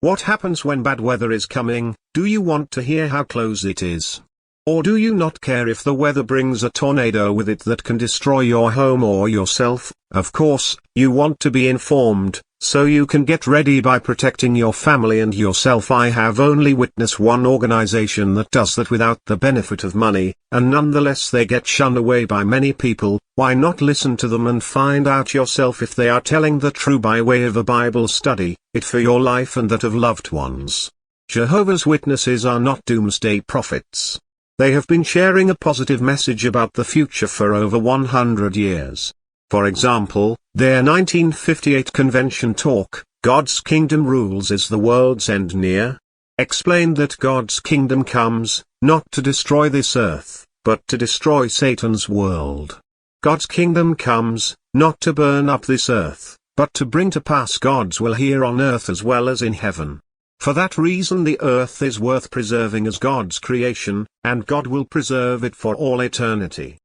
What happens when bad weather is coming? Do you want to hear how close it is? Or do you not care if the weather brings a tornado with it that can destroy your home or yourself? Of course, you want to be informed, so you can get ready by protecting your family and yourself. I have only witnessed one organization that does that without the benefit of money, and nonetheless they get shunned away by many people. Why not listen to them and find out yourself if they are telling the truth by way of a Bible study, it for your life and that of loved ones. Jehovah's Witnesses are not doomsday prophets. They have been sharing a positive message about the future for over 100 years. For example, their 1958 convention talk, God's Kingdom Rules, Is the World's End Near?, explained that God's kingdom comes, not to destroy this earth, but to destroy Satan's world. God's kingdom comes, not to burn up this earth, but to bring to pass God's will here on earth as well as in heaven. For that reason the earth is worth preserving as God's creation, and God will preserve it for all eternity.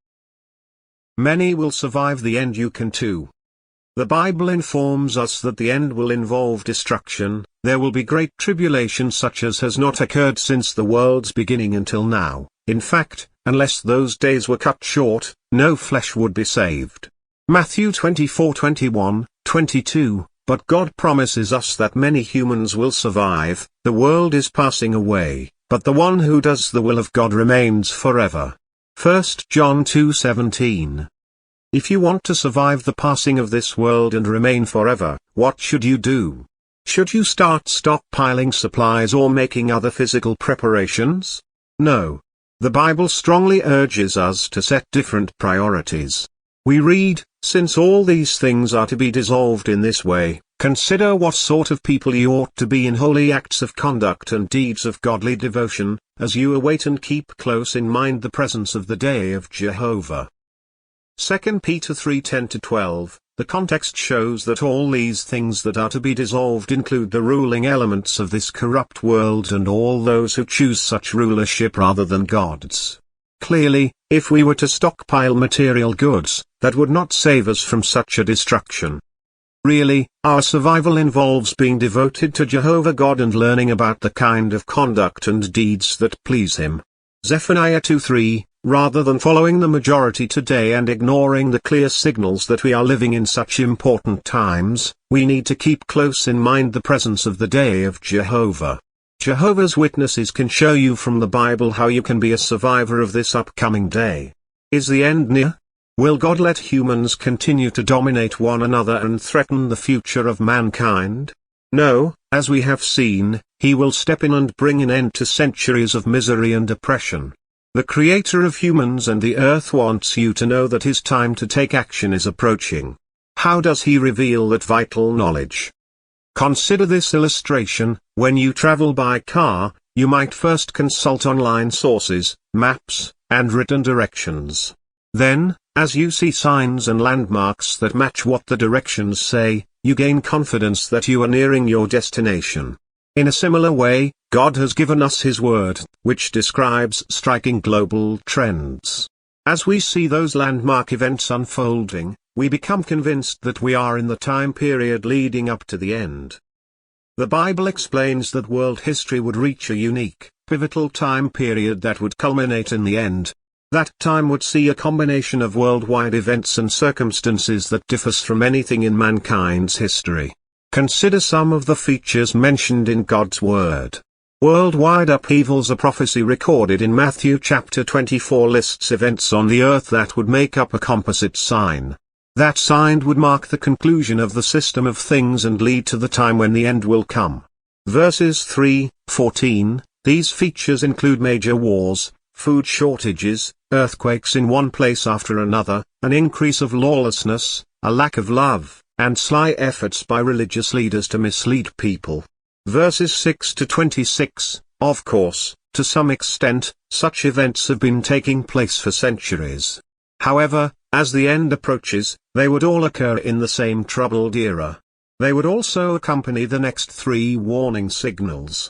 Many will survive the end. You can too. The Bible informs us that the end will involve destruction. There will be great tribulation such as has not occurred since the world's beginning until now. In fact, unless those days were cut short, no flesh would be saved. Matthew 24:21, 22. But God promises us that many humans will survive. The world is passing away, but the one who does the will of God remains forever. 1 John 2:17. If you want to survive the passing of this world and remain forever, what should you do? Should you start stockpiling supplies or making other physical preparations? No. The Bible strongly urges us to set different priorities. We read, since all these things are to be dissolved in this way, consider what sort of people you ought to be in holy acts of conduct and deeds of godly devotion, as you await and keep close in mind the presence of the day of Jehovah. 2 Peter 3:10-12, the context shows that all these things that are to be dissolved include the ruling elements of this corrupt world and all those who choose such rulership rather than God's. Clearly, if we were to stockpile material goods, that would not save us from such a destruction. Really, our survival involves being devoted to Jehovah God and learning about the kind of conduct and deeds that please Him. Zephaniah 2:3, rather than following the majority today and ignoring the clear signals that we are living in such important times, we need to keep close in mind the presence of the day of Jehovah. Jehovah's Witnesses can show you from the Bible how you can be a survivor of this upcoming day. Is the end near? Will God let humans continue to dominate one another and threaten the future of mankind? No, as we have seen, He will step in and bring an end to centuries of misery and oppression. The Creator of humans and the earth wants you to know that His time to take action is approaching. How does He reveal that vital knowledge? Consider this illustration. When you travel by car, you might first consult online sources, maps, and written directions. Then, as you see signs and landmarks that match what the directions say, you gain confidence that you are nearing your destination. In a similar way, God has given us His Word, which describes striking global trends. As we see those landmark events unfolding, we become convinced that we are in the time period leading up to the end. The Bible explains that world history would reach a unique, pivotal time period that would culminate in the end. That time would see a combination of worldwide events and circumstances that differs from anything in mankind's history. Consider some of the features mentioned in God's Word. Worldwide upheavals. A prophecy recorded in Matthew chapter 24 lists events on the earth that would make up a composite sign. That sign would mark the conclusion of the system of things and lead to the time when the end will come. Verses 3-14, these features include major wars, food shortages, earthquakes in one place after another, an increase of lawlessness, a lack of love, and sly efforts by religious leaders to mislead people. Verses 6-26, of course, to some extent, such events have been taking place for centuries. However, as the end approaches, they would all occur in the same troubled era. They would also accompany the next three warning signals.